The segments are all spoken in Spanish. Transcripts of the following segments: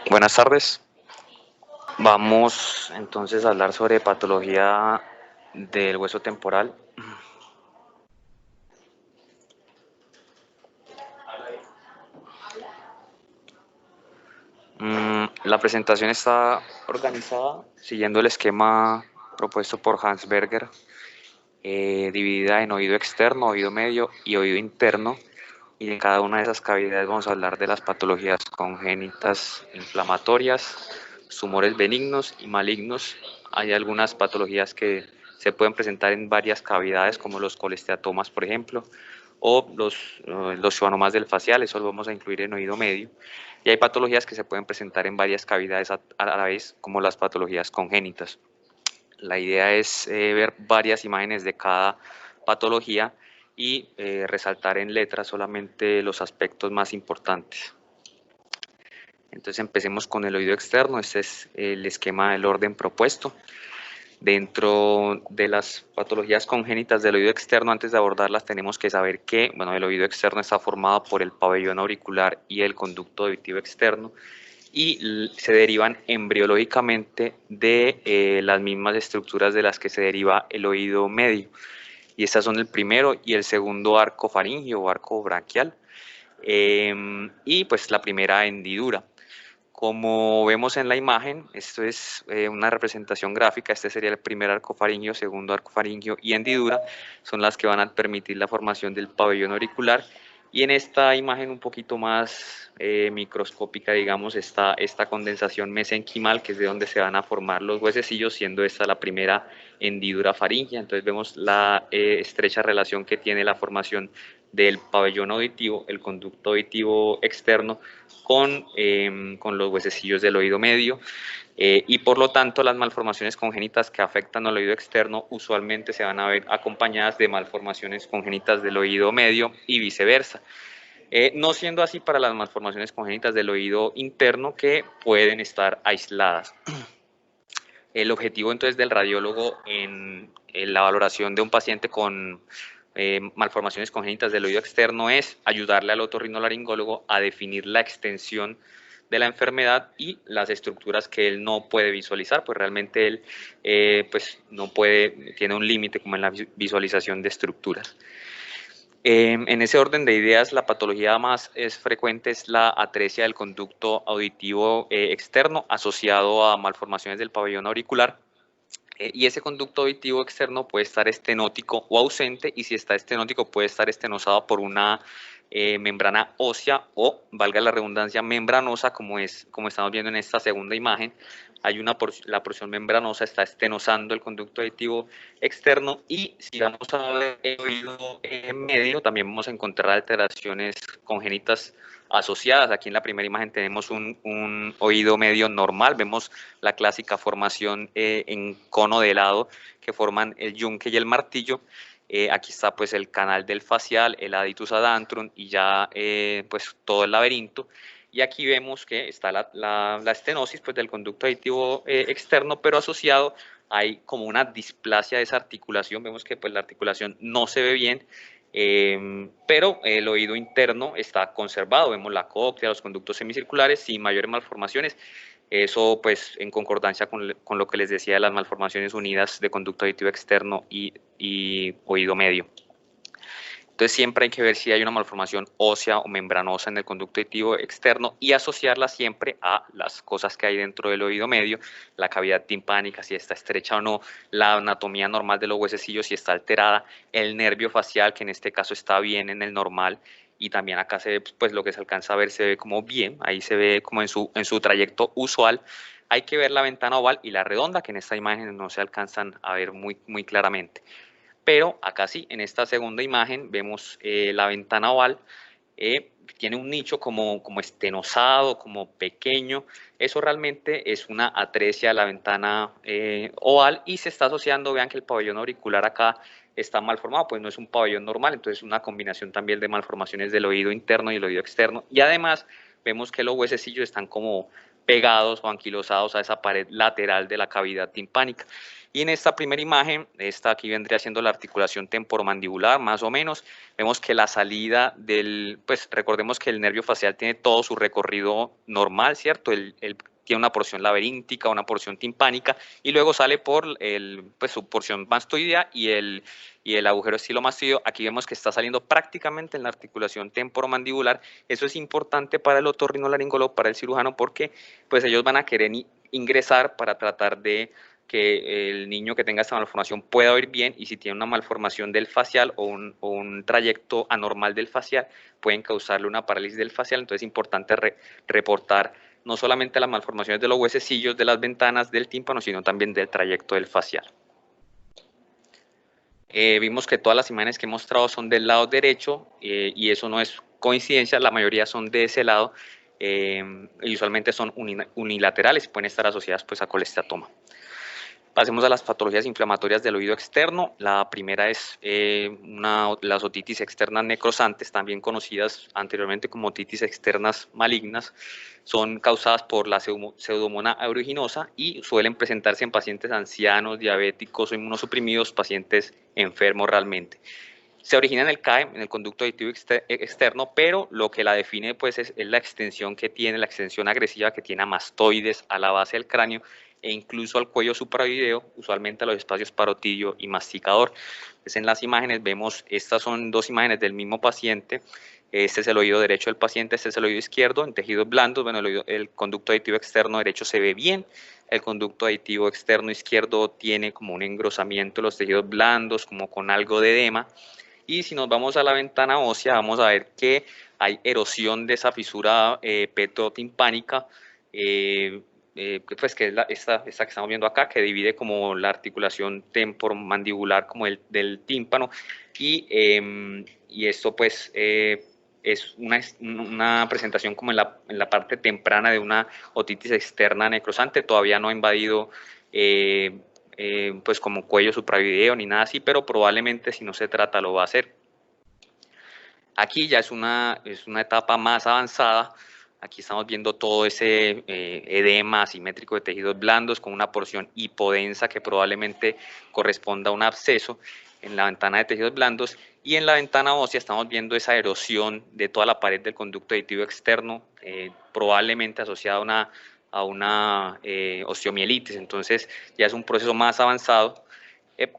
Buenas tardes. Vamos entonces a hablar sobre patología del hueso temporal. La presentación está organizada siguiendo el esquema propuesto por Hans Berger, dividida en oído externo, oído medio y oído interno. Y en cada una de esas cavidades vamos a hablar de las patologías congénitas inflamatorias, tumores benignos y malignos. Hay algunas patologías que se pueden presentar en varias cavidades, como los colesteatomas, por ejemplo, o los schwannomas del facial, eso lo vamos a incluir en oído medio. Y hay patologías que se pueden presentar en varias cavidades a la vez, como las patologías congénitas. La idea es ver varias imágenes de cada patología y resaltar en letras solamente los aspectos más importantes. Entonces empecemos con el oído externo. Este es el esquema del orden propuesto. Dentro de las patologías congénitas del oído externo, antes de abordarlas, tenemos que saber que el oído externo está formado por el pabellón auricular y el conducto auditivo externo, y se derivan embriológicamente de las mismas estructuras de las que se deriva el oído medio. Y estas son el primero y el segundo arco faríngeo o arco branquial, y pues la primera hendidura. Como vemos en la imagen, esto es una representación gráfica. Este sería el primer arco faríngeo, segundo arco faríngeo y hendidura, son las que van a permitir la formación del pabellón auricular. Y en esta imagen un poquito más microscópica, digamos, está esta condensación mesenquimal, que es de donde se van a formar los huesecillos, siendo esta la primera hendidura faríngea. Entonces vemos la estrecha relación que tiene la formación del pabellón auditivo, el conducto auditivo externo, con los huesecillos del oído medio, y por lo tanto las malformaciones congénitas que afectan al oído externo usualmente se van a ver acompañadas de malformaciones congénitas del oído medio y viceversa. No siendo así para las malformaciones congénitas del oído interno, que pueden estar aisladas. El objetivo entonces del radiólogo en la valoración de un paciente con malformaciones congénitas del oído externo es ayudarle al otorrinolaringólogo a definir la extensión de la enfermedad y las estructuras que él no puede visualizar, pues realmente él pues no puede, tiene un límite como en la visualización de estructuras. En ese orden de ideas, la patología más frecuente es la atresia del conducto auditivo externo, asociado a malformaciones del pabellón auricular. Y ese conducto auditivo externo puede estar estenótico o ausente, y si está estenótico puede estar estenosado por una membrana ósea o, valga la redundancia, membranosa, como estamos viendo en esta segunda imagen. La porción membranosa está estenosando el conducto auditivo externo, y si vamos a ver el oído medio, también vamos a encontrar alteraciones congénitas asociadas. Aquí en la primera imagen tenemos un oído medio normal, vemos la clásica formación en cono de helado que forman el yunque y el martillo. Aquí está pues el canal del facial, el aditus adantrum y ya pues todo el laberinto. Y aquí vemos que está la estenosis pues del conducto auditivo externo, pero asociado hay como una displasia de esa articulación. Vemos que pues la articulación no se ve bien, pero el oído interno está conservado. Vemos la cóclea, los conductos semicirculares sin mayores malformaciones. Eso pues en concordancia con lo que les decía de las malformaciones unidas de conducto auditivo externo y oído medio. Entonces siempre hay que ver si hay una malformación ósea o membranosa en el conducto auditivo externo y asociarla siempre a las cosas que hay dentro del oído medio, la cavidad timpánica, si está estrecha o no, la anatomía normal de los huesecillos, si está alterada, el nervio facial, que en este caso está bien en el normal, y también acá se ve, pues lo que se alcanza a ver se ve como bien, ahí se ve como en su trayecto usual. Hay que ver la ventana oval y la redonda, que en esta imagen no se alcanzan a ver muy claramente. Pero acá sí, en esta segunda imagen vemos la ventana oval, tiene un nicho como estenosado, como pequeño. Eso realmente es una atresia de la ventana oval, y se está asociando, vean que el pabellón auricular acá está mal formado, pues no es un pabellón normal. Entonces una combinación también de malformaciones del oído interno y el oído externo, y además vemos que los huesecillos están como pegados o anquilosados a esa pared lateral de la cavidad timpánica. Y en esta primera imagen, esta aquí vendría siendo la articulación temporomandibular, más o menos. Vemos que la salida pues recordemos que el nervio facial tiene todo su recorrido normal, ¿cierto? Tiene una porción laberíntica, una porción timpánica, y luego sale por pues, su porción mastoidea y el agujero estilomastoideo. Aquí vemos que está saliendo prácticamente en la articulación temporomandibular. Eso es importante para el otorrinolaringólogo, para el cirujano, porque pues ellos van a querer ingresar para tratar de que el niño que tenga esta malformación pueda oír bien, y si tiene una malformación del facial o un trayecto anormal del facial, pueden causarle una parálisis del facial. Entonces es importante reportar no solamente las malformaciones de los huesecillos de las ventanas del tímpano, sino también del trayecto del facial. Vimos que todas las imágenes que he mostrado son del lado derecho, y eso no es coincidencia, la mayoría son de ese lado, y usualmente son unilaterales y pueden estar asociadas pues, a colesteatoma. Pasemos a las patologías inflamatorias del oído externo. La primera es las otitis externas necrosantes, también conocidas anteriormente como otitis externas malignas. Son causadas por la Pseudomonas aeruginosa y suelen presentarse en pacientes ancianos, diabéticos o inmunosuprimidos, pacientes enfermos realmente. Se origina en el CAE, en el conducto auditivo externo, pero lo que la define pues, es la extensión que tiene, la extensión agresiva que tiene a mastoides, a la base del cráneo e incluso al cuello supraoideo, usualmente a los espacios parotidio y masticador. Pues en las imágenes vemos, estas son dos imágenes del mismo paciente. Este es el oído derecho del paciente, este es el oído izquierdo, en tejidos blandos. Bueno, el conducto auditivo externo derecho se ve bien, el conducto auditivo externo izquierdo tiene como un engrosamiento de los tejidos blandos, como con algo de edema. Y si nos vamos a la ventana ósea, vamos a ver que hay erosión de esa fisura petrotimpánica, pues que es esta que estamos viendo acá, que divide como la articulación temporomandibular como del tímpano, y esto pues es una presentación como en la parte temprana de una otitis externa necrosante. Todavía no ha invadido pues como cuello supraoideo ni nada así, pero probablemente si no se trata lo va a hacer. Aquí ya es una etapa más avanzada. Aquí estamos viendo todo ese edema asimétrico de tejidos blandos con una porción hipodensa que probablemente corresponda a un absceso en la ventana de tejidos blandos, y en la ventana ósea estamos viendo esa erosión de toda la pared del conducto auditivo externo, probablemente asociada a una osteomielitis. Entonces ya es un proceso más avanzado.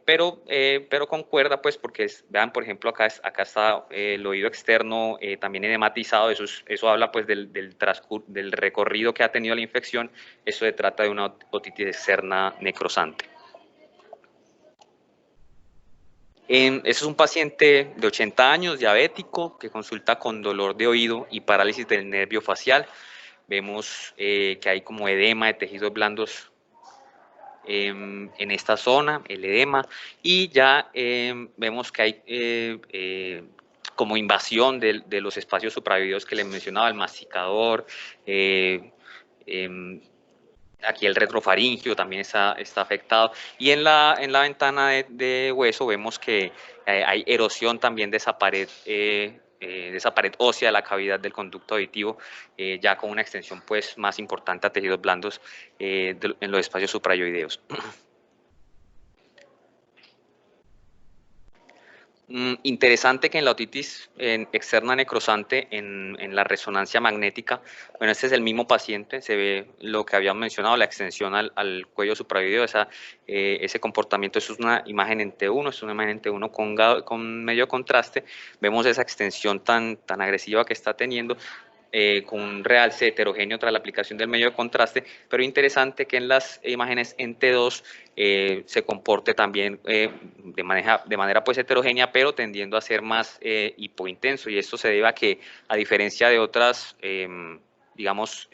Pero concuerda, pues, porque vean, por ejemplo, acá está el oído externo también edematizado. Eso habla pues del recorrido que ha tenido la infección. Eso se trata de una otitis externa necrosante. Ese es un paciente de 80 años, diabético, que consulta con dolor de oído y parálisis del nervio facial. Vemos que hay como edema de tejidos blandos en esta zona, el edema, y ya vemos que hay como invasión de los espacios supraoideos que les mencionaba, el masticador, aquí el retrofaringio también está afectado, y en la ventana de hueso vemos que hay erosión también de esa pared ósea de la cavidad del conducto auditivo, ya con una extensión pues más importante a tejidos blandos en los espacios supraoideos. Interesante que en la otitis externa necrosante, en la resonancia magnética, bueno, este es el mismo paciente, se ve lo que habíamos mencionado, la extensión al cuello supraoideo, ese comportamiento. Eso es una imagen en T1, es una imagen en T1 con medio contraste. Vemos esa extensión tan agresiva que está teniendo, con un realce heterogéneo tras la aplicación del medio de contraste, pero interesante que en las imágenes en T2 se comporte también de manera pues heterogénea, pero tendiendo a ser más hipointenso, y esto se debe a que, a diferencia de otras digamos,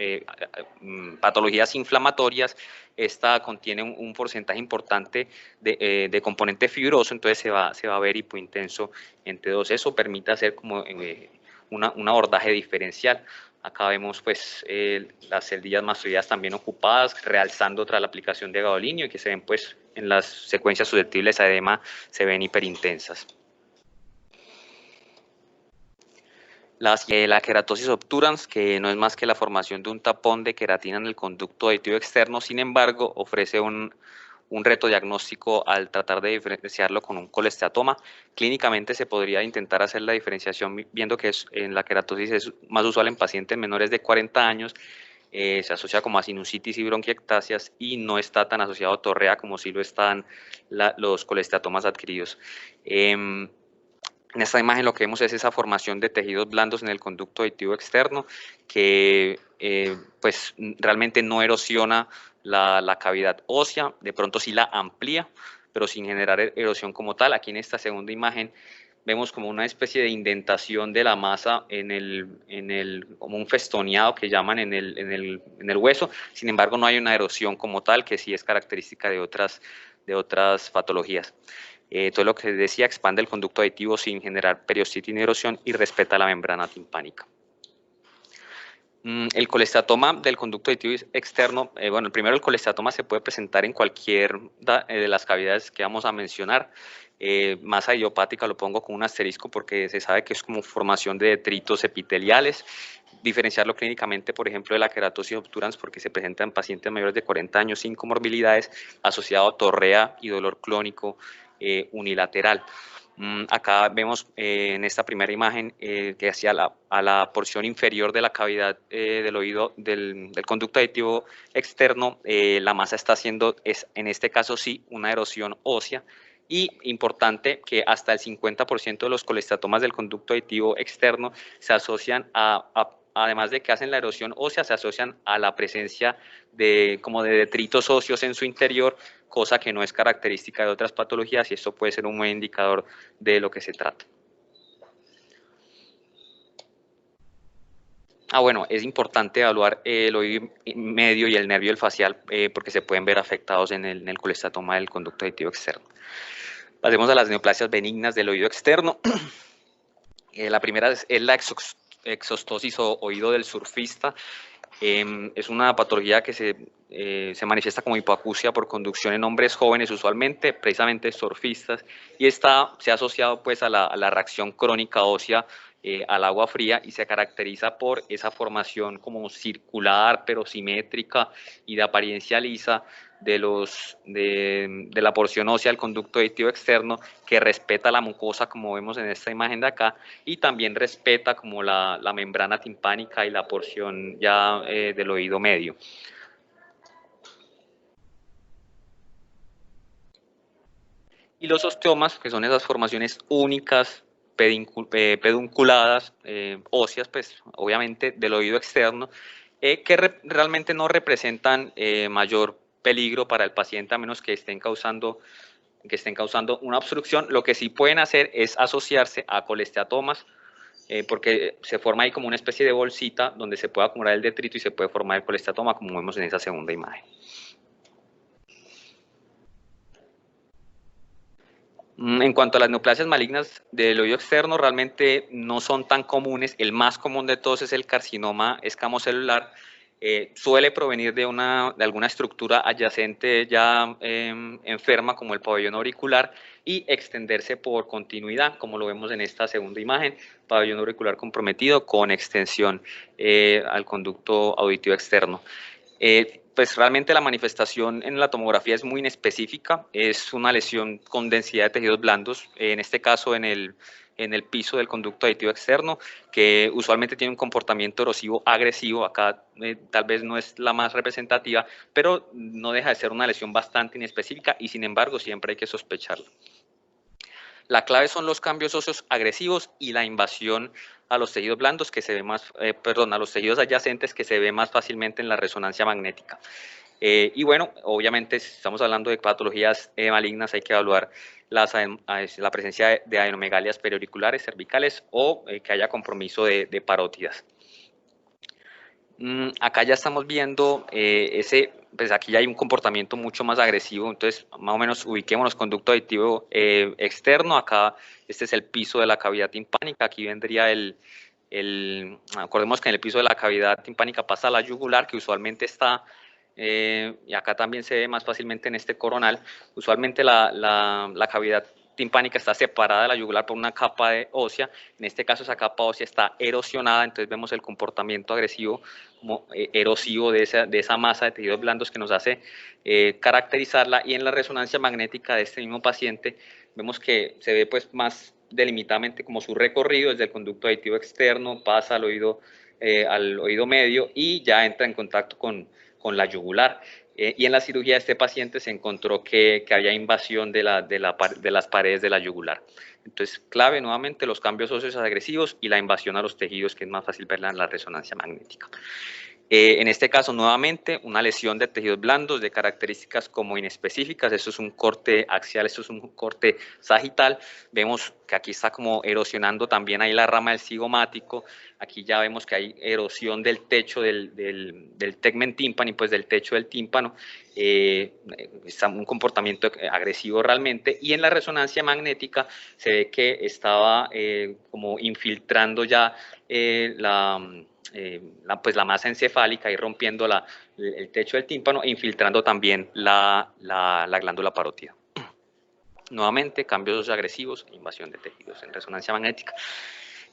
patologías inflamatorias, esta contiene un porcentaje importante de componente fibroso, entonces se va a ver hipointenso en T2. Eso permite hacer como un abordaje diferencial. Acá vemos pues las celdillas mastoideas también ocupadas, realzando tras la aplicación de gadolinio, y que se ven pues en las secuencias susceptibles a edema, se ven hiperintensas. La queratosis obturans, que no es más que la formación de un tapón de queratina en el conducto auditivo externo, sin embargo, ofrece un reto diagnóstico al tratar de diferenciarlo con un colesteatoma. Clínicamente se podría intentar hacer la diferenciación viendo que en la queratosis es más usual en pacientes menores de 40 años, se asocia como a sinusitis y bronquiectasias y no está tan asociado a torrea como si lo están los colesteatomas adquiridos. En esta imagen lo que vemos es esa formación de tejidos blandos en el conducto auditivo externo que pues realmente no erosiona la cavidad ósea, de pronto sí la amplía, pero sin generar erosión como tal. Aquí en esta segunda imagen vemos como una especie de indentación de la masa como un festoneado que llaman en el hueso. Sin embargo, no hay una erosión como tal, que sí es característica de otras patologías. Todo lo que decía, expande el conducto auditivo sin generar periostitis ni erosión y respeta la membrana timpánica. El colesteatoma del conducto auditivo externo, bueno, primero el colesteatoma se puede presentar en cualquier de las cavidades que vamos a mencionar. Masa idiopática lo pongo con un asterisco porque se sabe que es como formación de detritos epiteliales. Diferenciarlo clínicamente, por ejemplo, de la queratosis obturans porque se presenta en pacientes mayores de 40 años sin comorbilidades asociado a torrea y dolor clónico unilateral. Acá vemos en esta primera imagen que hacia a la porción inferior de la cavidad del oído del conducto auditivo externo, la masa está haciendo, en este caso sí, una erosión ósea. Y importante que hasta el 50% de los colesteatomas del conducto auditivo externo se asocian además de que hacen la erosión ósea, se asocian a la presencia como de detritos óseos en su interior, cosa que no es característica de otras patologías y esto puede ser un buen indicador de lo que se trata. Bueno, es importante evaluar el oído medio y el nervio del facial porque se pueden ver afectados en el colesteatoma del conducto auditivo externo. Pasemos a las neoplasias benignas del oído externo. La primera es la exostosis o oído del surfista. Es una patología que se manifiesta como hipoacusia por conducción en hombres jóvenes, usualmente, precisamente surfistas, y se ha asociado pues a la reacción crónica ósea al agua fría y se caracteriza por esa formación como circular pero simétrica y de apariencia lisa de la porción ósea del conducto auditivo externo que respeta la mucosa como vemos en esta imagen de acá y también respeta como la membrana timpánica y la porción ya del oído medio. Y los osteomas, que son esas formaciones únicas, pedunculadas, óseas, pues obviamente del oído externo, que realmente no representan mayor peligro para el paciente a menos que estén causando una obstrucción. Lo que sí pueden hacer es asociarse a colesteatomas, porque se forma ahí como una especie de bolsita donde se puede acumular el detrito y se puede formar el colesteatoma, como vemos en esa segunda imagen. En cuanto a las neoplasias malignas del oído externo, realmente no son tan comunes. El más común de todos es el carcinoma escamocelular. Suele provenir de alguna estructura adyacente ya enferma, como el pabellón auricular, y extenderse por continuidad, como lo vemos en esta segunda imagen, pabellón auricular comprometido con extensión al conducto auditivo externo. Pues realmente la manifestación en la tomografía es muy inespecífica, es una lesión con densidad de tejidos blandos, en este caso en el piso del conducto auditivo externo, que usualmente tiene un comportamiento erosivo agresivo. Acá tal vez no es la más representativa, pero no deja de ser una lesión bastante inespecífica y sin embargo siempre hay que sospecharla. La clave son los cambios óseos agresivos y la invasión a los tejidos blandos que se ve más, a los tejidos adyacentes que se ve más fácilmente en la resonancia magnética. Y bueno, obviamente si estamos hablando de patologías malignas hay que evaluar la presencia de adenomegalias periauriculares cervicales o que haya compromiso de parótidas. Acá ya estamos viendo pues aquí ya hay un comportamiento mucho más agresivo, entonces más o menos ubiquémonos conducto auditivo externo, acá este es el piso de la cavidad timpánica, aquí vendría acordemos que en el piso de la cavidad timpánica pasa la yugular que usualmente está, y acá también se ve más fácilmente en este coronal, usualmente la cavidad timpánica está separada de la yugular por una capa ósea. En este caso esa capa ósea está erosionada, entonces vemos el comportamiento agresivo como erosivo de esa masa de tejidos blandos que nos hace caracterizarla, y en la resonancia magnética de este mismo paciente vemos que se ve pues más delimitadamente como su recorrido desde el conducto auditivo externo, pasa al oído medio y ya entra en contacto con la yugular. Y en la cirugía de este paciente se encontró que había invasión de las paredes de la yugular. Entonces, clave nuevamente los cambios óseos agresivos y la invasión a los tejidos, que es más fácil verla en la resonancia magnética. En este caso, nuevamente, una lesión de tejidos blandos de características como inespecíficas. Esto es un corte axial, esto es un corte sagital. Vemos que aquí está como erosionando también ahí la rama del cigomático. Aquí ya vemos que hay erosión del techo del tegmen tímpani, pues del techo del tímpano. Está un comportamiento agresivo realmente. Y en la resonancia magnética se ve que estaba como infiltrando ya la masa encefálica y rompiendo el techo del tímpano e infiltrando también la glándula parótida. Nuevamente, cambios agresivos, invasión de tejidos en resonancia magnética.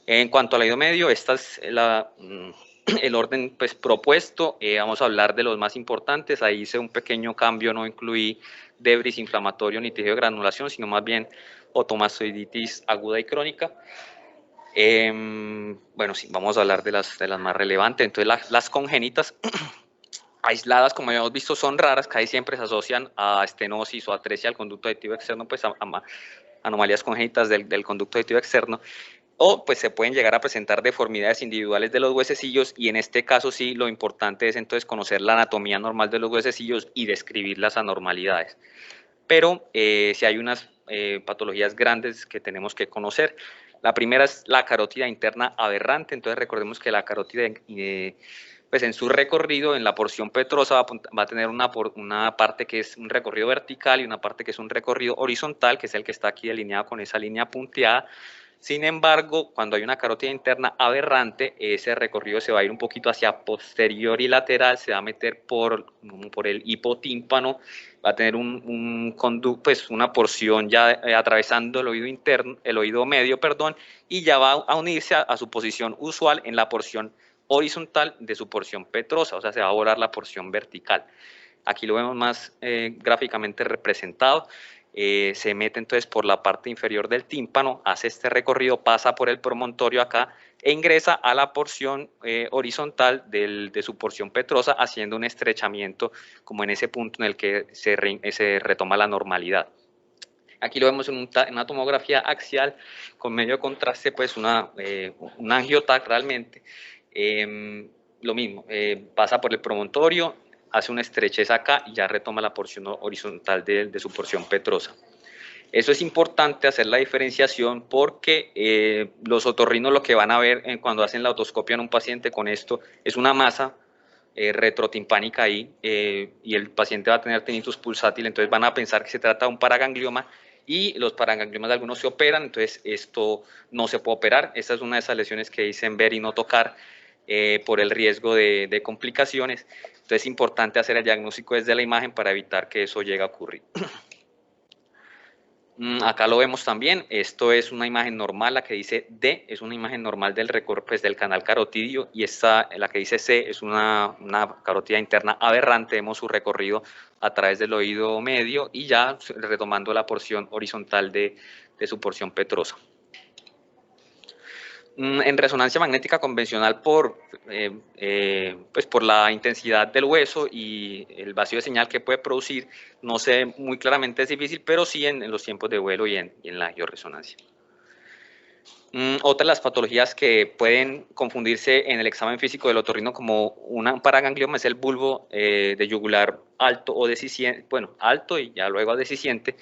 En cuanto al oído medio, esta es el orden pues, propuesto. Vamos a hablar de los más importantes. Ahí hice un pequeño cambio, no incluí debris inflamatorio ni tejido de granulación, sino más bien otomastoiditis aguda y crónica. Bueno, sí, vamos a hablar de las más relevantes. Entonces, las congénitas aisladas, como habíamos visto, son raras, casi siempre se asocian a estenosis o atresia del conducto auditivo externo, pues a anomalías congénitas del conducto auditivo externo, o pues se pueden llegar a presentar deformidades individuales de los huesecillos, y en este caso sí, lo importante es entonces conocer la anatomía normal de los huesecillos y describir las anormalidades. Pero si hay unas patologías grandes que tenemos que conocer. La primera es la carótida interna aberrante. Entonces recordemos que la carótida, pues en su recorrido, en la porción petrosa, va a tener una parte que es un recorrido vertical y una parte que es un recorrido horizontal, que es el que está aquí delineado con esa línea punteada. Sin embargo, cuando hay una carótida interna aberrante, ese recorrido se va a ir un poquito hacia posterior y lateral, se va a meter por el hipotímpano, va a tener pues una porción ya atravesando el oído interno, el oído medio, perdón, y ya va a unirse a su posición usual en la porción horizontal de su porción petrosa, o sea, se va a borrar la porción vertical. Aquí lo vemos más gráficamente representado. Se mete entonces por la parte inferior del tímpano, hace este recorrido, pasa por el promontorio acá e ingresa a la porción horizontal de su porción petrosa, haciendo un estrechamiento como en ese punto en el que se retoma la normalidad. Aquí lo vemos en una tomografía axial con medio contraste, pues un angiotac realmente. Lo mismo, pasa por el promontorio, hace una estrechez acá y ya retoma la porción horizontal de su porción petrosa. Eso es importante hacer la diferenciación porque los otorrinos lo que van a ver cuando hacen la otoscopia en un paciente con esto es una masa retrotimpánica ahí y el paciente va a tener tinnitus pulsátil, entonces van a pensar que se trata de un paraganglioma, y los paragangliomas de algunos se operan, entonces esto no se puede operar. Esta es una de esas lesiones que dicen ver y no tocar por el riesgo de complicaciones. Entonces es importante hacer el diagnóstico desde la imagen para evitar que eso llegue a ocurrir. Acá lo vemos también, esto es una imagen normal, la que dice D es una imagen normal del recorrido pues, del canal carotidio, y la que dice C es una carótida interna aberrante. Vemos su recorrido a través del oído medio y ya retomando la porción horizontal de su porción petrosa. En resonancia magnética convencional pues por la intensidad del hueso y el vacío de señal que puede producir, no sé muy claramente, es difícil, pero sí en los tiempos de vuelo y en la angioresonancia. Otra de las patologías que pueden confundirse en el examen físico del otorrino como un paraganglioma es el bulbo de yugular alto o deficiente, bueno, alto y ya luego deficiente.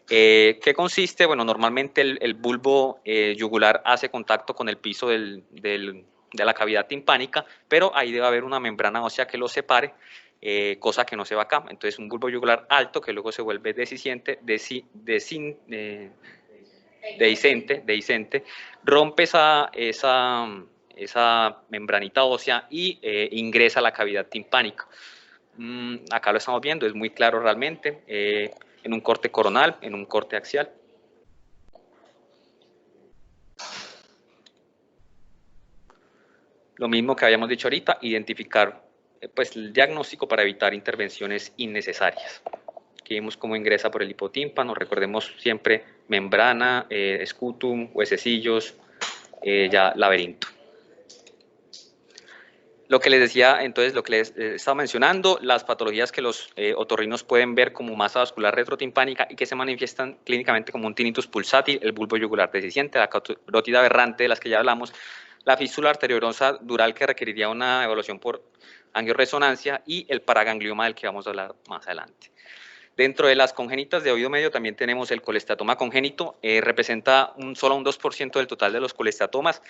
¿Qué consiste? Bueno, normalmente el bulbo yugular hace contacto con el piso de la cavidad timpánica, pero ahí debe haber una membrana ósea que lo separe, cosa que no se va acá. Entonces, un bulbo yugular alto que luego se vuelve dehiscente, rompe esa membranita ósea y ingresa a la cavidad timpánica. Acá lo estamos viendo, es muy claro realmente, en un corte coronal, en un corte axial. Lo mismo que habíamos dicho ahorita, identificar pues, el diagnóstico para evitar intervenciones innecesarias. Aquí vemos cómo ingresa por el hipotímpano, recordemos siempre membrana, escutum, huesecillos, ya laberinto. Lo que les decía, entonces, lo que les estaba mencionando, las patologías que los otorrinos pueden ver como masa vascular retrotimpánica y que se manifiestan clínicamente como un tinnitus pulsátil, el bulbo yugular deficiente, la carótida aberrante de las que ya hablamos, la fístula arteriovenosa dural que requeriría una evaluación por angioresonancia y el paraganglioma del que vamos a hablar más adelante. Dentro de las congénitas de oído medio también tenemos el colestatoma congénito, representa solo un 2% del total de los colestatomas,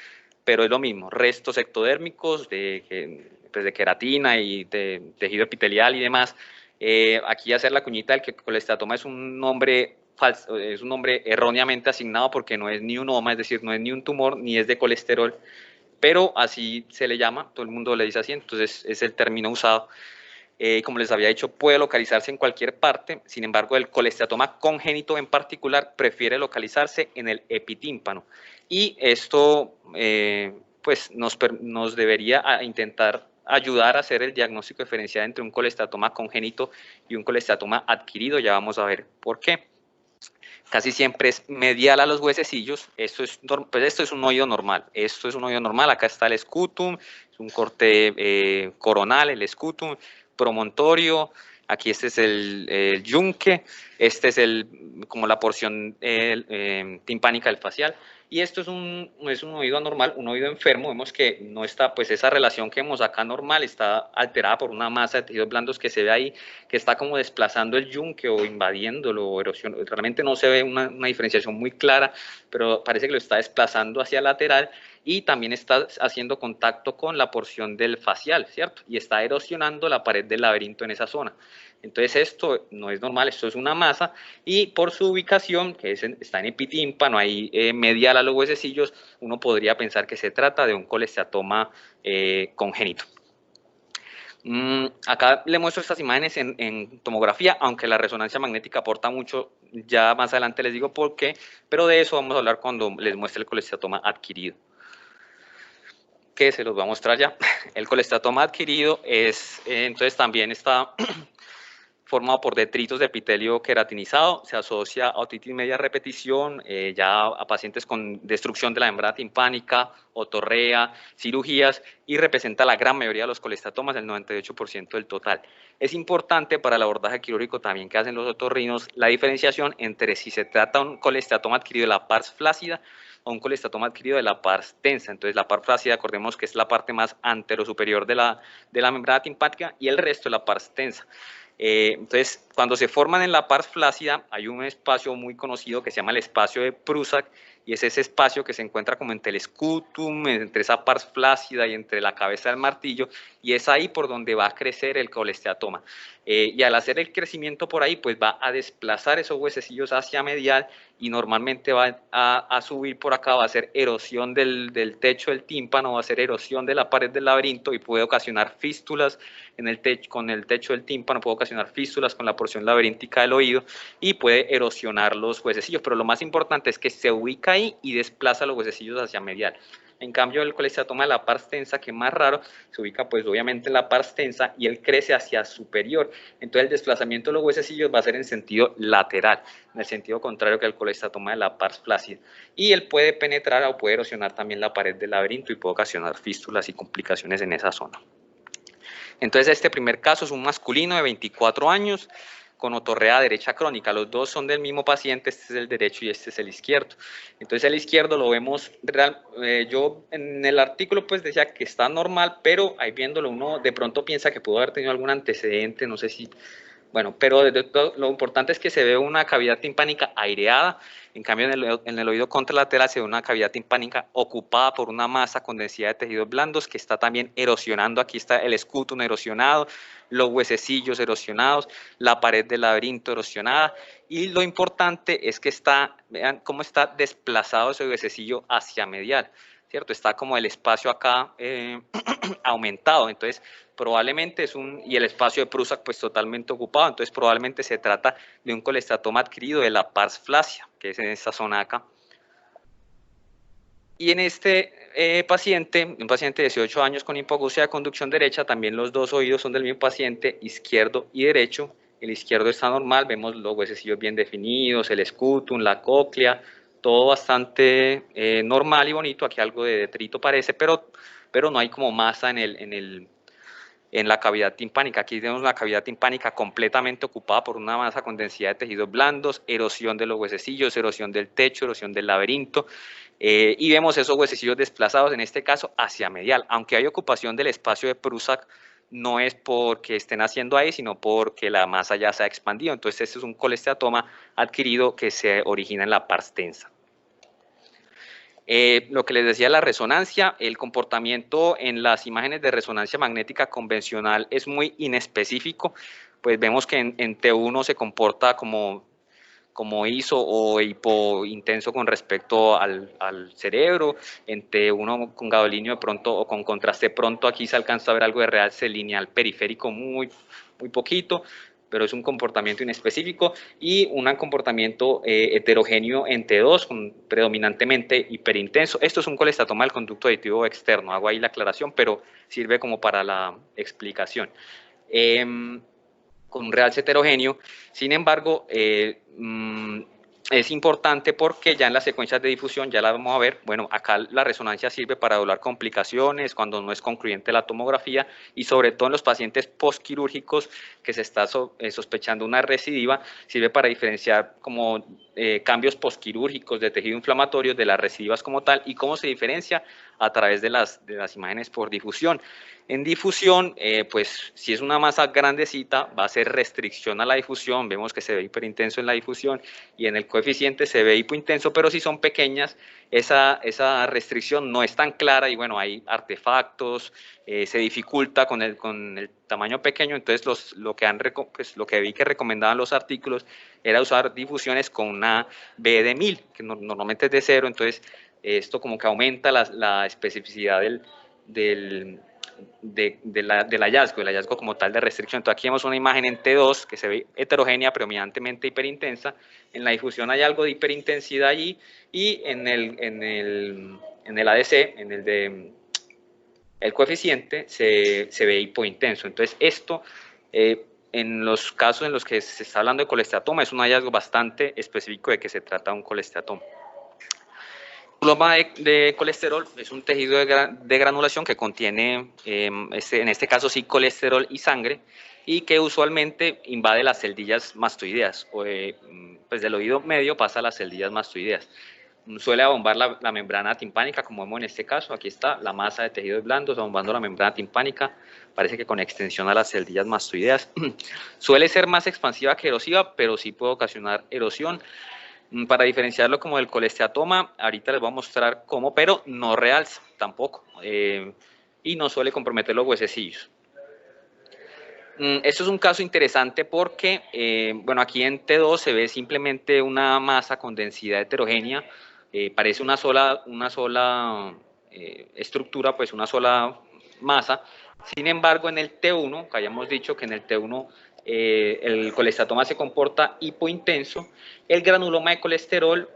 pero es lo mismo, restos ectodérmicos de queratina y de tejido epitelial y demás. Aquí hacer la cuñita del que el colestatoma es un nombre falso, es un nombre erróneamente asignado porque no es ni un oma, es decir, no es ni un tumor ni es de colesterol, pero así se le llama, todo el mundo le dice así, entonces es el término usado. Como les había dicho, puede localizarse en cualquier parte, sin embargo, el colesteatoma congénito en particular prefiere localizarse en el epitímpano. Y esto pues nos debería intentar ayudar a hacer el diagnóstico diferencial entre un colesteatoma congénito y un colesteatoma adquirido. Ya vamos a ver por qué. Casi siempre es medial a los huesecillos. Esto es un oído normal. Esto es un oído normal. Acá está el scutum, es un corte coronal, el scutum, promontorio. Aquí este es el yunque, este es como la porción timpánica del facial. Y esto es un oído anormal, un oído enfermo. Vemos que no está, pues esa relación que vemos acá normal está alterada por una masa de tejidos blandos que se ve ahí, que está como desplazando el yunque o invadiéndolo o erosionando. Realmente no se ve una diferenciación muy clara, pero parece que lo está desplazando hacia lateral y también está haciendo contacto con la porción del facial, ¿cierto? Y está erosionando la pared del laberinto en esa zona. Entonces esto no es normal, esto es una masa y por su ubicación, que está en epitímpano, ahí medial a los huesecillos, uno podría pensar que se trata de un colesteatoma congénito. Acá le muestro estas imágenes en tomografía, aunque la resonancia magnética aporta mucho, ya más adelante les digo por qué, pero de eso vamos a hablar cuando les muestre el colesteatoma adquirido, que se los voy a mostrar ya. El colesteatoma adquirido entonces también está formado por detritos de epitelio queratinizado, se asocia a otitis media repetición, ya a pacientes con destrucción de la membrana timpánica, otorrea, cirugías, y representa la gran mayoría de los colestatomas, el 98% del total. Es importante para el abordaje quirúrgico también que hacen los otorrinos la diferenciación entre si se trata de un colestatoma adquirido de la pars flácida o un colestatoma adquirido de la pars tensa. Entonces la pars flácida, acordemos que es la parte más anterosuperior de la membrana timpánica y el resto es la pars tensa. Entonces, cuando se forman en la pars flácida, hay un espacio muy conocido que se llama el espacio de Prusak, y es ese espacio que se encuentra como entre el scutum, entre esa pars flácida y entre la cabeza del martillo, y es ahí por donde va a crecer el colesteatoma. Y al hacer el crecimiento por ahí, pues va a desplazar esos huesecillos hacia medial y normalmente va a subir por acá, va a hacer erosión del techo del tímpano, va a hacer erosión de la pared del laberinto y puede ocasionar fístulas en el techo, con el techo del tímpano, puede ocasionar fístulas con la porción laberíntica del oído y puede erosionar los huesecillos, pero lo más importante es que se ubica ahí y desplaza los huesecillos hacia medial. En cambio, el colesteatoma de la pars tensa, que es más raro, se ubica pues obviamente en la pars tensa y él crece hacia superior. Entonces el desplazamiento de los huesecillos va a ser en sentido lateral, en el sentido contrario que el colesteatoma de la pars flácida. Y él puede penetrar o puede erosionar también la pared del laberinto y puede ocasionar fístulas y complicaciones en esa zona. Entonces este primer caso es un masculino de 24 años, con otorrea derecha crónica. Los dos son del mismo paciente, este es el derecho y este es el izquierdo. Entonces el izquierdo lo vemos, yo en el artículo pues decía que está normal, pero ahí viéndolo uno de pronto piensa que pudo haber tenido algún antecedente, no sé si, bueno, pero lo importante es que se ve una cavidad timpánica aireada. En cambio, en el oído contralateral se ve una cavidad timpánica ocupada por una masa con densidad de tejidos blandos que está también erosionando. Aquí está el escutum erosionado, los huesecillos erosionados, la pared del laberinto erosionada. Y lo importante es que vean cómo está desplazado ese huesecillo hacia medial, ¿cierto? Está como el espacio acá aumentado. Entonces, probablemente y el espacio de Prusak pues totalmente ocupado, entonces probablemente se trata de un colesteatoma adquirido de la pars flácida, que es en esta zona de acá. Y en este paciente, un paciente de 18 años con hipoacusia de conducción derecha, también los dos oídos son del mismo paciente, izquierdo y derecho. El izquierdo está normal, vemos los huesecillos bien definidos, el escutum, la cóclea, todo bastante normal y bonito. Aquí algo de detrito parece, pero no hay como masa en la cavidad timpánica. Aquí tenemos una cavidad timpánica completamente ocupada por una masa con densidad de tejidos blandos, erosión de los huesecillos, erosión del techo, erosión del laberinto, y vemos esos huesecillos desplazados, en este caso hacia medial. Aunque hay ocupación del espacio de Prusak, no es porque estén haciendo ahí, sino porque la masa ya se ha expandido. Entonces, este es un colesteatoma adquirido que se origina en la pars tensa. Lo que les decía, la resonancia, el comportamiento en las imágenes de resonancia magnética convencional es muy inespecífico. Pues vemos que en T1 se comporta como ISO o hipointenso con respecto al cerebro. En T1 con gadolinio de pronto o con contraste pronto, aquí se alcanza a ver algo de realce lineal periférico muy poquito, pero es un comportamiento inespecífico, y un comportamiento heterogéneo en T2, predominantemente hiperintenso. Esto es un colestatoma del conducto auditivo externo, hago ahí la aclaración, pero sirve como para la explicación. Con un realce heterogéneo. Sin embargo, es importante porque ya en las secuencias de difusión, ya la vamos a ver, bueno, acá la resonancia sirve para evaluar complicaciones cuando no es concluyente la tomografía, y sobre todo en los pacientes postquirúrgicos que se está sospechando una recidiva, sirve para diferenciar como cambios postquirúrgicos de tejido inflamatorio de las recidivas como tal, y cómo se diferencia a través de las imágenes por difusión. En difusión, pues si es una masa grandecita, va a ser restricción a la difusión, vemos que se ve hiperintenso en la difusión, y en el coeficiente se ve hipointenso, pero si son pequeñas, esa restricción no es tan clara, y bueno, hay artefactos, se dificulta con el tamaño pequeño. Entonces lo que vi que recomendaban los artículos era usar difusiones con una B de 1000, que normalmente es de 0, entonces esto como que aumenta la especificidad del hallazgo como tal de restricción. Entonces aquí vemos una imagen en T2 que se ve heterogénea, predominantemente hiperintensa. En la difusión hay algo de hiperintensidad allí, y en el ADC, en el de el coeficiente, se ve hipointenso. Entonces esto, en los casos en los que se está hablando de colesteatoma, es un hallazgo bastante específico de que se trata de un colesteatoma. El granuloma de colesterol es un tejido de granulación que contiene, en este caso sí, colesterol y sangre, y que usualmente invade las celdillas mastoideas, pues del oído medio pasa a las celdillas mastoideas. Suele abombar la membrana timpánica, como vemos en este caso. Aquí está la masa de tejidos blandos abombando la membrana timpánica, parece que con extensión a las celdillas mastoideas. Suele ser más expansiva que erosiva, pero sí puede ocasionar erosión. Para diferenciarlo como del colesteatoma, ahorita les voy a mostrar cómo, pero no realza tampoco, y no suele comprometer los huesecillos. Esto es un caso interesante porque, bueno, aquí en T2 se ve simplemente una masa con densidad heterogénea, parece una sola estructura, pues una sola masa. Sin embargo, en el T1, que hayamos dicho que en el T1 el colestatoma se comporta hipointenso, el granuloma de colesterol,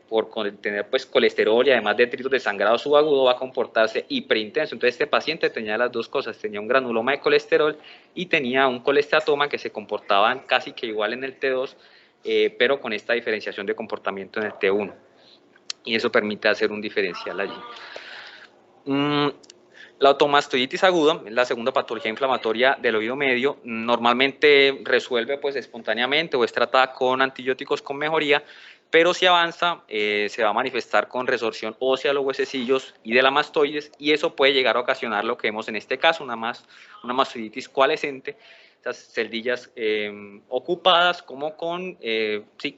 por tener pues colesterol y además detritos de sangrado subagudo, va a comportarse hiperintenso. Entonces este paciente tenía las dos cosas, tenía un granuloma de colesterol y tenía un colestatoma que se comportaban casi que igual en el T2, pero con esta diferenciación de comportamiento en el T1. Y eso permite hacer un diferencial allí. La otomastoiditis aguda es la segunda patología inflamatoria del oído medio. Normalmente resuelve pues espontáneamente o es tratada con antibióticos con mejoría, pero si avanza se va a manifestar con resorción ósea de los huesecillos y de la mastoides, y eso puede llegar a ocasionar lo que vemos en este caso, una mastoiditis coalescente, esas celdillas ocupadas como con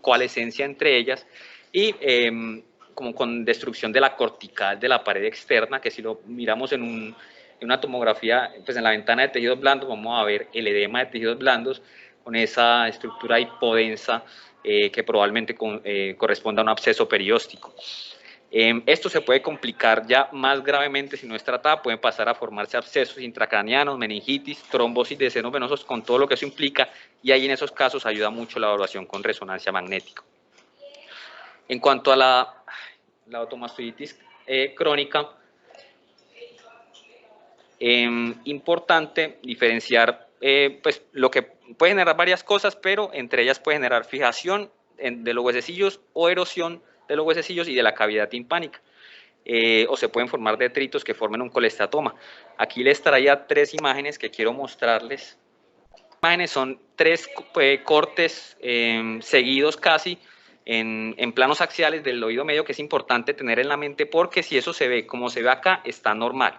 coalescencia entre ellas, y como con destrucción de la cortical de la pared externa, que si lo miramos en una tomografía, pues en la ventana de tejidos blandos, vamos a ver el edema de tejidos blandos con esa estructura hipodensa que probablemente corresponda a un absceso perióstico. Esto se puede complicar ya más gravemente si no es tratada, pueden pasar a formarse abscesos intracranianos, meningitis, trombosis de senos venosos, con todo lo que eso implica, y ahí en esos casos ayuda mucho la evaluación con resonancia magnética. En cuanto a la otomastoiditis crónica, importante diferenciar pues lo que puede generar varias cosas, pero entre ellas puede generar fijación de los huesecillos o erosión de los huesecillos y de la cavidad timpánica. O se pueden formar detritos que formen un colestatoma. Aquí les traía 3 imágenes que quiero mostrarles. Las imágenes son 3 cortes seguidos casi en planos axiales del oído medio, que es importante tener en la mente porque si eso se ve como se ve acá, está normal.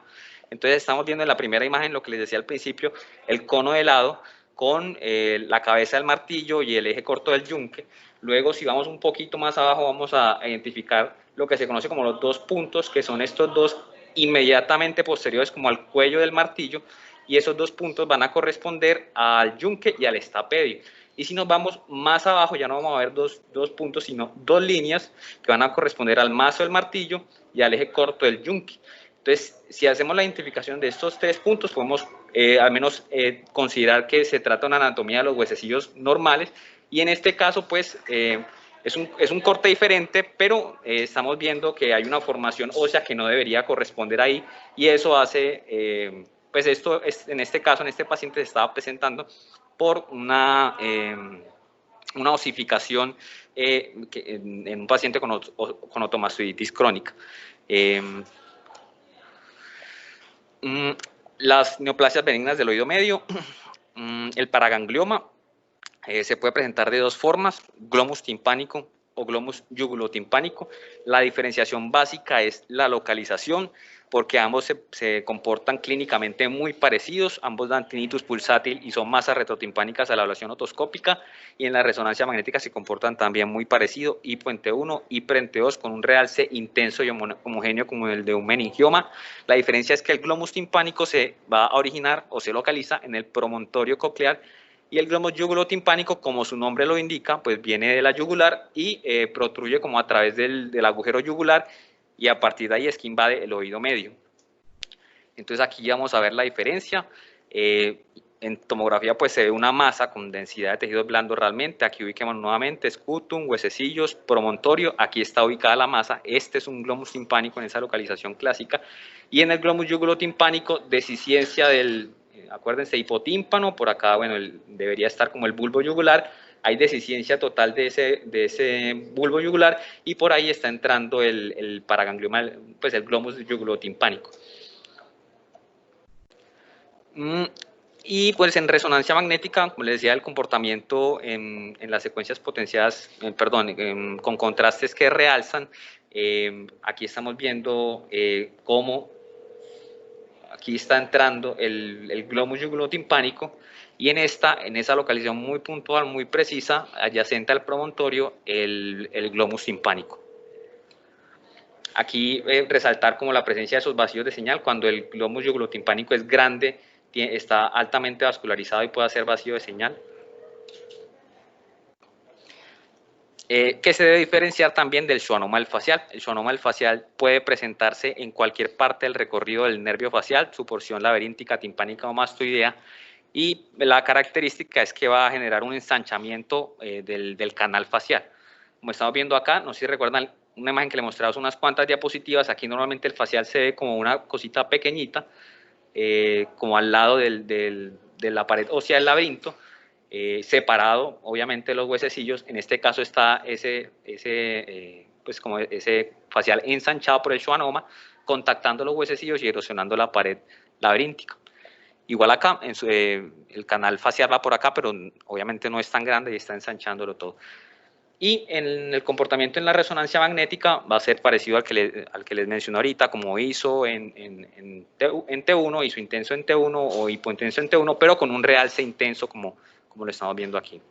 Entonces estamos viendo en la primera imagen lo que les decía al principio, el cono de lado con la cabeza del martillo y el eje corto del yunque. Luego, si vamos un poquito más abajo, vamos a identificar lo que se conoce como los 2 puntos, que son estos 2 inmediatamente posteriores como al cuello del martillo, y esos 2 puntos van a corresponder al yunque y al estapedio. Y si nos vamos más abajo, ya no vamos a ver dos puntos, sino 2 líneas que van a corresponder al mazo del martillo y al eje corto del yunque. Entonces, si hacemos la identificación de estos 3 puntos, podemos al menos considerar que se trata de una anatomía de los huesecillos normales, y en este caso, pues, es un corte diferente, pero estamos viendo que hay una formación ósea que no debería corresponder ahí, y eso hace, pues esto, en este caso, en este paciente se estaba presentando por una osificación en un paciente con otomastoiditis crónica. Las neoplasias benignas del oído medio, el paraganglioma se puede presentar de 2 formas, glomus timpánico o glomus yugulotimpánico. La diferenciación básica es la localización, porque ambos se comportan clínicamente muy parecidos, ambos dan tinnitus pulsátil y son masas retrotimpánicas a la evaluación otoscópica, y en la resonancia magnética se comportan también muy parecido, hipo en T1, hiper en T2, con un realce intenso y homogéneo como el de un meningioma. La diferencia es que el glomus timpánico se va a originar o se localiza en el promontorio coclear, y el glomus yugulotimpánico, como su nombre lo indica, pues viene de la yugular y protruye como a través del agujero yugular, y a partir de ahí es que invade el oído medio. Entonces aquí vamos a ver la diferencia. En tomografía pues se ve una masa con densidad de tejidos blandos realmente. Aquí ubiquemos nuevamente scutum, huesecillos, promontorio. Aquí está ubicada la masa. Este es un glomus timpánico en esa localización clásica. Y en el glomus yugulotimpánico, deficiencia del, acuérdense, hipotímpano. Por acá, bueno, debería estar como el bulbo yugular. Hay deficiencia total de ese bulbo yugular, y por ahí está entrando el paraganglioma, pues el glomus yugulotimpánico. Y pues en resonancia magnética, como les decía, el comportamiento en las secuencias potenciadas, con contrastes que realzan. Aquí estamos viendo cómo aquí está entrando el glomus yugulotimpánico, y en esa localización muy puntual, muy precisa, adyacente al promontorio, el glomus timpánico. Aquí resaltar como la presencia de esos vacíos de señal. Cuando el glomus yugulotimpánico es grande, está altamente vascularizado y puede hacer vacío de señal. Que se debe diferenciar también del schwannoma del facial. El schwannoma del facial puede presentarse en cualquier parte del recorrido del nervio facial, su porción laberíntica, timpánica o mastoidea, y la característica es que va a generar un ensanchamiento del canal facial. Como estamos viendo acá, no sé si recuerdan una imagen que le mostramos unas cuantas diapositivas. Aquí normalmente el facial se ve como una cosita pequeñita, como al lado de la pared ósea del laberinto, separado obviamente de los huesecillos. En este caso está pues como ese facial ensanchado por el schwannoma, contactando los huesecillos y erosionando la pared laberíntica. Igual acá, el canal facial va por acá, pero obviamente no es tan grande y está ensanchándolo todo. Y en el comportamiento en la resonancia magnética va a ser parecido al que les mencioné ahorita, como hizo en T1, hizo intenso en T1 o hipointenso en T1, pero con un realce intenso como lo estamos viendo aquí.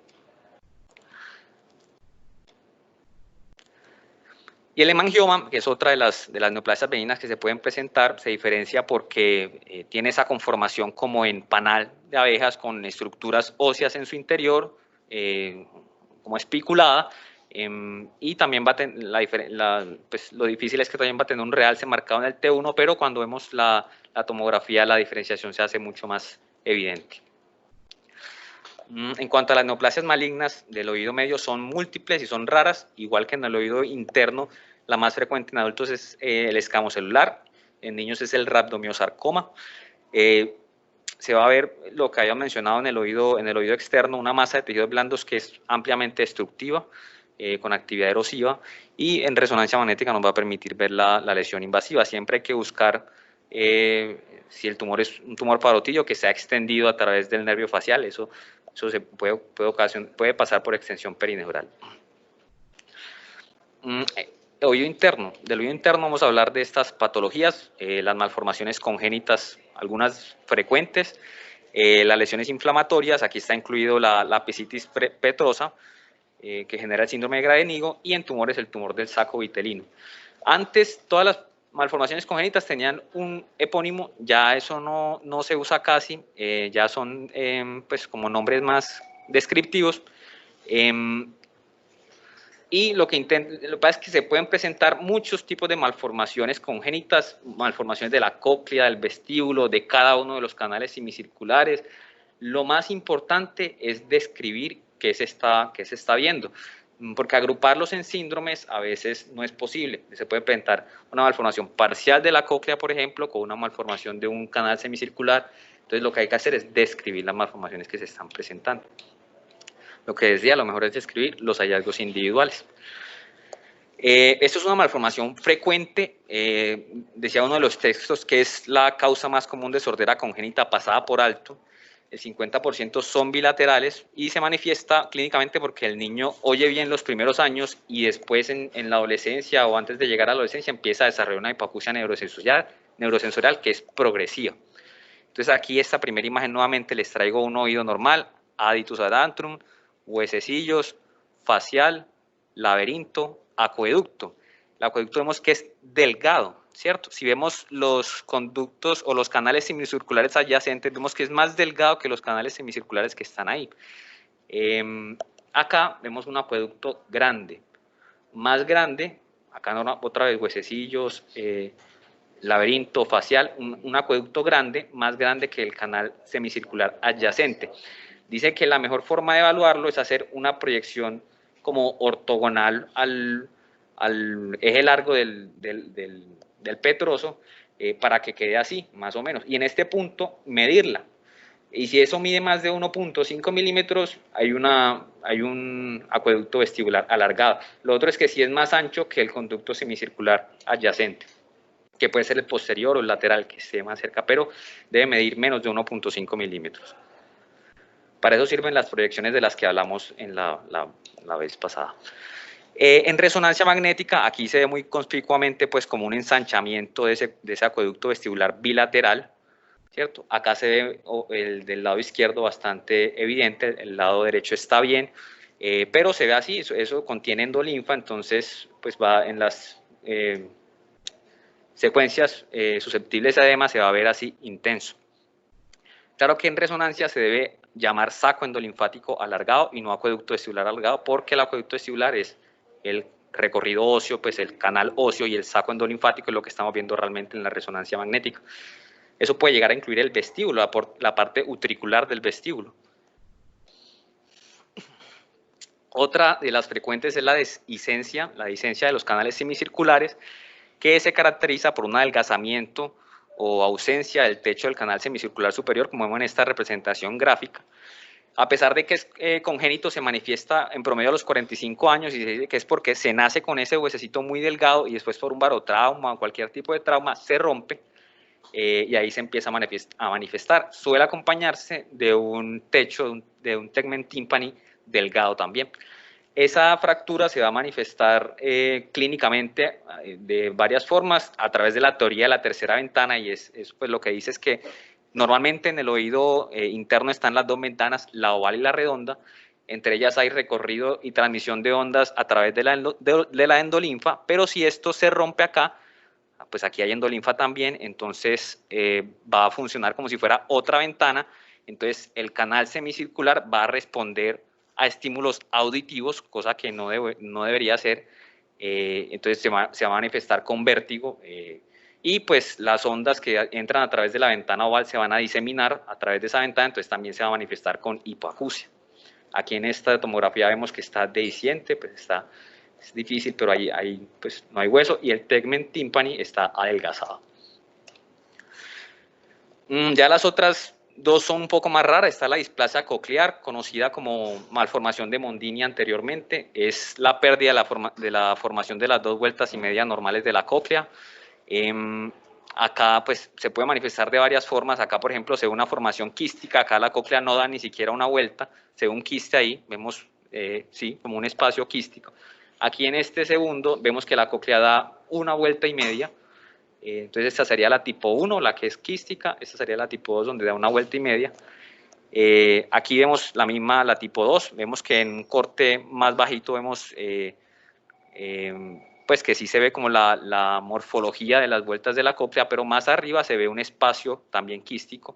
Y el hemangioma, que es otra de las neoplasias benignas que se pueden presentar, se diferencia porque tiene esa conformación como en panal de abejas, con estructuras óseas en su interior, como espiculada, y también va a tener pues lo difícil es que también va a tener un realce marcado en el T1, pero cuando vemos la tomografía, la diferenciación se hace mucho más evidente. En cuanto a las neoplasias malignas del oído medio, son múltiples y son raras, igual que en el oído interno. La más frecuente en adultos es el escamo celular, en niños es el rhabdomyosarcoma. Se va a ver lo que había mencionado en el oído externo, una masa de tejidos blandos que es ampliamente destructiva, con actividad erosiva, y en resonancia magnética nos va a permitir ver la lesión invasiva. Siempre hay que buscar si el tumor es un tumor parotillo que se ha extendido a través del nervio facial, eso se puede pasar por extensión perineural. Oído interno. Del oído interno vamos a hablar de estas patologías, las malformaciones congénitas, algunas frecuentes, las lesiones inflamatorias, aquí está incluido la apicitis petrosa, que genera el síndrome de Grade-Nigo, y en tumores el tumor del saco vitelino. Antes todas las malformaciones congénitas tenían un epónimo, ya eso no se usa casi, ya son pues como nombres más descriptivos. Y lo que pasa es que se pueden presentar muchos tipos de malformaciones congénitas, malformaciones de la cóclea, del vestíbulo, de cada uno de los canales semicirculares. Lo más importante es describir qué se está viendo, porque agruparlos en síndromes a veces no es posible. Se puede presentar una malformación parcial de la cóclea, por ejemplo, con una malformación de un canal semicircular. Entonces lo que hay que hacer es describir las malformaciones que se están presentando. Lo que decía, lo mejor es describir los hallazgos individuales. Esto es una malformación frecuente, decía uno de los textos que es la causa más común de sordera congénita pasada por alto. El 50% son bilaterales y se manifiesta clínicamente porque el niño oye bien los primeros años y después en la adolescencia o antes de llegar a la adolescencia empieza a desarrollar una hipoacusia neurosensorial que es progresiva. Entonces aquí esta primera imagen nuevamente les traigo un oído normal, aditus ad antrum, huesecillos, facial, laberinto, acueducto. El acueducto vemos que es delgado, ¿cierto? Si vemos los conductos o los canales semicirculares adyacentes, vemos que es más delgado que los canales semicirculares que están ahí. Acá vemos un acueducto grande, más grande, acá otra vez huesecillos, laberinto facial, un acueducto grande, más grande que el canal semicircular adyacente. Dice que la mejor forma de evaluarlo es hacer una proyección como ortogonal al eje largo del petroso para que quede así, más o menos. Y en este punto, medirla. Y si eso mide más de 1.5 milímetros, hay un acueducto vestibular alargado. Lo otro es que si es más ancho que el conducto semicircular adyacente, que puede ser el posterior o el lateral, que esté más cerca, pero debe medir menos de 1.5 milímetros. Para eso sirven las proyecciones de las que hablamos en la vez pasada. En resonancia magnética, aquí se ve muy conspicuamente pues, como un ensanchamiento de ese acueducto vestibular bilateral, ¿cierto? Acá se ve el del lado izquierdo bastante evidente, el lado derecho está bien, pero se ve así, eso contiene endolinfa, entonces pues va en las secuencias susceptibles a edema, se va a ver así intenso. Claro que en resonancia se debe llamar saco endolinfático alargado y no acueducto vestibular alargado, porque el acueducto vestibular es el recorrido óseo, pues el canal óseo, y el saco endolinfático es lo que estamos viendo realmente en la resonancia magnética. Eso puede llegar a incluir el vestíbulo, la parte utricular del vestíbulo. Otra de las frecuentes es la dehiscencia de los canales semicirculares, que se caracteriza por un adelgazamiento o ausencia del techo del canal semicircular superior, como vemos en esta representación gráfica. A pesar de que es congénito, se manifiesta en promedio a los 45 años y se dice que es porque se nace con ese huesecito muy delgado y después por un barotrauma o cualquier tipo de trauma se rompe y ahí se empieza a manifestar. Suele acompañarse de un techo, de un tegmen timpani delgado también. Esa fractura se va a manifestar clínicamente de varias formas a través de la teoría de la tercera ventana, y eso pues lo que dice es que normalmente en el oído interno están las dos ventanas, la oval y la redonda. Entre ellas hay recorrido y transmisión de ondas a través de la endolinfa, pero si esto se rompe acá, pues aquí hay endolinfa también, entonces va a funcionar como si fuera otra ventana. Entonces el canal semicircular va a responder a estímulos auditivos, cosa que no debería ser. Entonces se va a manifestar con vértigo y pues las ondas que entran a través de la ventana oval se van a diseminar a través de esa ventana, entonces también se va a manifestar con hipoacusia. Aquí en esta tomografía vemos que está dehisciente, pues está es difícil, pero ahí pues, no hay hueso, y el tegmen timpani está adelgazado. Ya las otras dos son un poco más raras. Está la displasia coclear, conocida como malformación de Mondini anteriormente. Es la pérdida de la formación de las 2 vueltas y media normales de la cóclea. Acá pues se puede manifestar de varias formas. Acá, por ejemplo, se ve una formación quística. Acá la cóclea no da ni siquiera una vuelta. Se ve un quiste ahí. Vemos, sí, como un espacio quístico. Aquí en este segundo vemos que la cóclea da una vuelta y media. Entonces esta sería la tipo 1, la que es quística. Esta sería la tipo 2, donde da una vuelta y media. Aquí vemos la misma, la tipo 2. Vemos que en un corte más bajito vemos pues que sí se ve como la morfología de las vueltas de la cóclea, pero más arriba se ve un espacio también quístico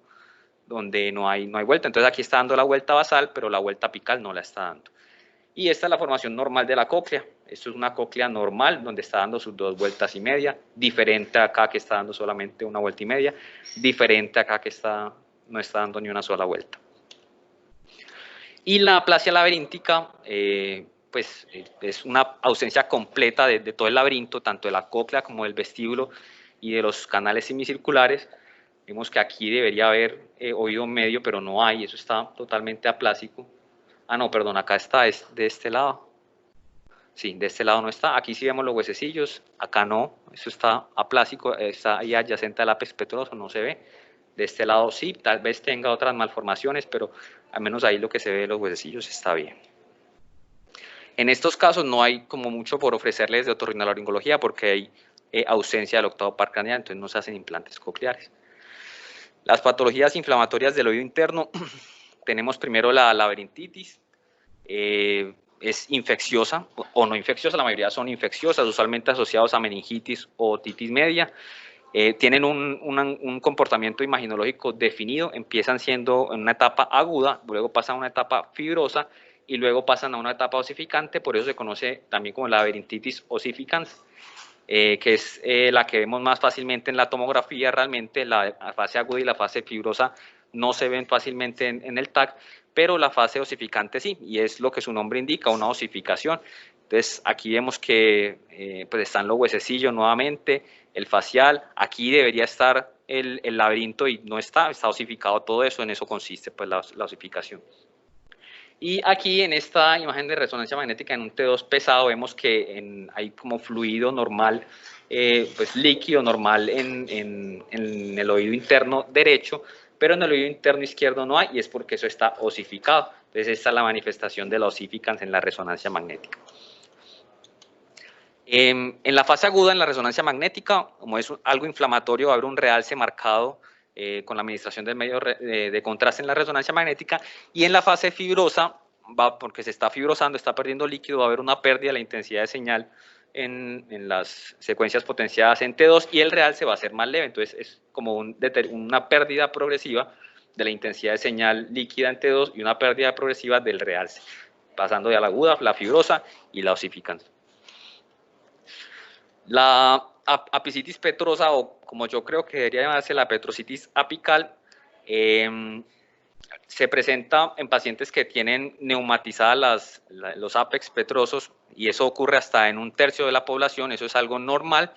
donde no hay vuelta. Entonces aquí está dando la vuelta basal, pero la vuelta apical no la está dando. Y esta es la formación normal de la cóclea. Esto es una cóclea normal donde está dando sus 2 vueltas y media, diferente acá que está dando solamente una vuelta y media, diferente acá que no está dando ni una sola vuelta. Y la aplasia laberíntica, pues es una ausencia completa de todo el laberinto, tanto de la cóclea como del vestíbulo y de los canales semicirculares. Vemos que aquí debería haber oído medio, pero no hay, eso está totalmente aplásico. Ah, no, perdón, acá está, es de este lado. Sí, de este lado no está. Aquí sí vemos los huesecillos, acá no, eso está aplásico, está ahí adyacente al apex petroso, no se ve. De este lado sí, tal vez tenga otras malformaciones, pero al menos ahí lo que se ve de los huesecillos está bien. En estos casos no hay como mucho por ofrecerles de otorrinolaringología porque hay ausencia del octavo par craneal, entonces no se hacen implantes cocleares. Las patologías inflamatorias del oído interno, tenemos primero la laberintitis, es infecciosa o no infecciosa, la mayoría son infecciosas, usualmente asociados a meningitis o otitis media. Tienen un comportamiento imaginológico definido, empiezan siendo en una etapa aguda, luego pasan a una etapa fibrosa y luego pasan a una etapa osificante, por eso se conoce también como laberintitis osificans, que es la que vemos más fácilmente en la tomografía. Realmente la fase aguda y la fase fibrosa no se ven fácilmente en el TAC, pero la fase osificante sí, y es lo que su nombre indica, una osificación. Entonces aquí vemos que pues están los huesecillos nuevamente, el facial, aquí debería estar el laberinto y no está osificado todo eso, en eso consiste pues la osificación. Y aquí en esta imagen de resonancia magnética en un T2 pesado vemos que hay como fluido normal, pues líquido normal en el oído interno derecho, pero en el oído interno izquierdo no hay y es porque eso está osificado. Entonces esta es la manifestación de la osificans en la resonancia magnética. En la fase aguda, en la resonancia magnética, como es algo inflamatorio, va a haber un realce marcado con la administración del medio de contraste en la resonancia magnética, y en la fase fibrosa, porque se está fibrosando, está perdiendo líquido, va a haber una pérdida de la intensidad de señal en las secuencias potenciadas en T2 y el realce va a ser más leve. Entonces es como una pérdida progresiva de la intensidad de señal líquida en T2 y una pérdida progresiva del realce, pasando de la aguda, la fibrosa y la osificans. La apicitis petrosa, o como yo creo que debería llamarse la petrositis apical, se presenta en pacientes que tienen neumatizadas los apex petrosos, y eso ocurre hasta en un tercio de la población. Eso es algo normal,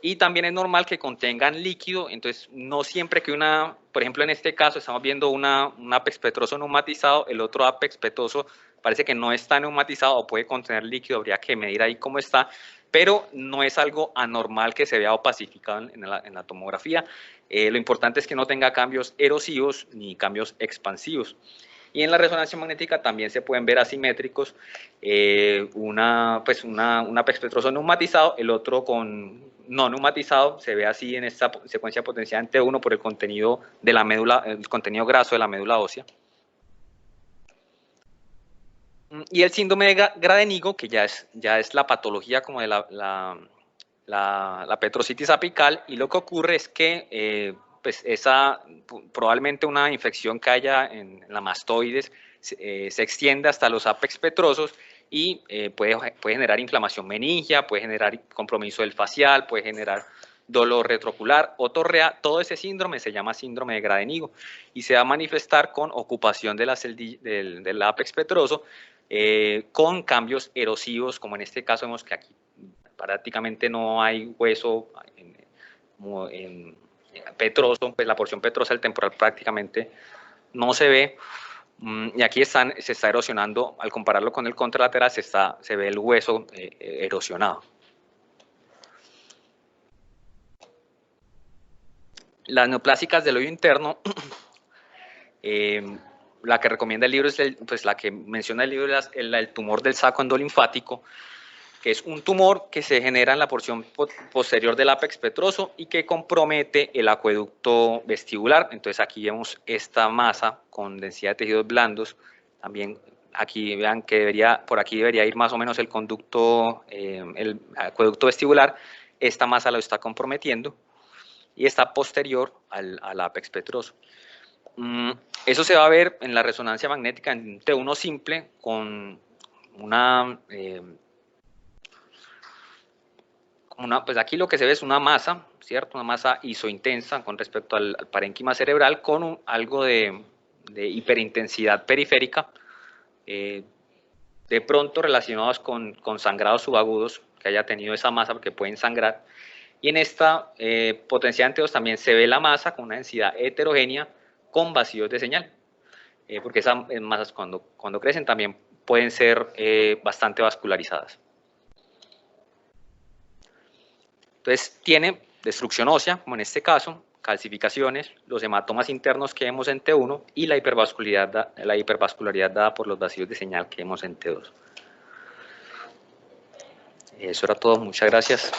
y también es normal que contengan líquido. Entonces no siempre que por ejemplo en este caso estamos viendo un apex petroso neumatizado, el otro apex petroso parece que no está neumatizado o puede contener líquido, habría que medir ahí cómo está, pero no es algo anormal que se vea opacificado en la tomografía. Lo importante es que no tenga cambios erosivos ni cambios expansivos. Y en la resonancia magnética también se pueden ver asimétricos, un apex petroso neumatizado, el otro no neumatizado. Se ve así en esta secuencia potenciada en T1 por el contenido de la médula, el contenido graso de la médula ósea. Y el síndrome de Gradenigo, que ya es la patología como de la petrositis apical, y lo que ocurre es que pues probablemente una infección que haya en la mastoides se extiende hasta los apex petrosos y puede generar inflamación meningia, puede generar compromiso del facial, puede generar dolor retroocular, otorrea, todo ese síndrome se llama síndrome de Gradenigo y se va a manifestar con ocupación de del ápex petroso, con cambios erosivos, como en este caso vemos que aquí prácticamente no hay hueso en petroso, pues la porción petrosa del temporal prácticamente no se ve, y aquí se está erosionando, al compararlo con el contralateral se ve el hueso erosionado. Las neoplásicas del hoyo interno, la que recomienda el libro es pues la que menciona el libro es el tumor del saco endolinfático, que es un tumor que se genera en la porción posterior del ápex petroso y que compromete el acueducto vestibular. Entonces aquí vemos esta masa con densidad de tejidos blandos. También aquí vean que por aquí debería ir más o menos el conducto, el acueducto vestibular. Esta masa lo está comprometiendo y está posterior al ápex petroso. Eso se va a ver en la resonancia magnética en T1 simple con pues aquí lo que se ve es una masa, ¿cierto? Una masa isointensa con respecto al parénquima cerebral con algo de hiperintensidad periférica, de pronto relacionados con sangrados subagudos que haya tenido esa masa porque pueden sangrar. Y en esta potencial ante 2 también se ve la masa con una densidad heterogénea con vacíos de señal, porque esas masas cuando crecen también pueden ser bastante vascularizadas. Entonces tiene destrucción ósea, como en este caso, calcificaciones, los hematomas internos que vemos en T1 y la hipervascularidad dada por los vacíos de señal que vemos en T2. Eso era todo, muchas gracias.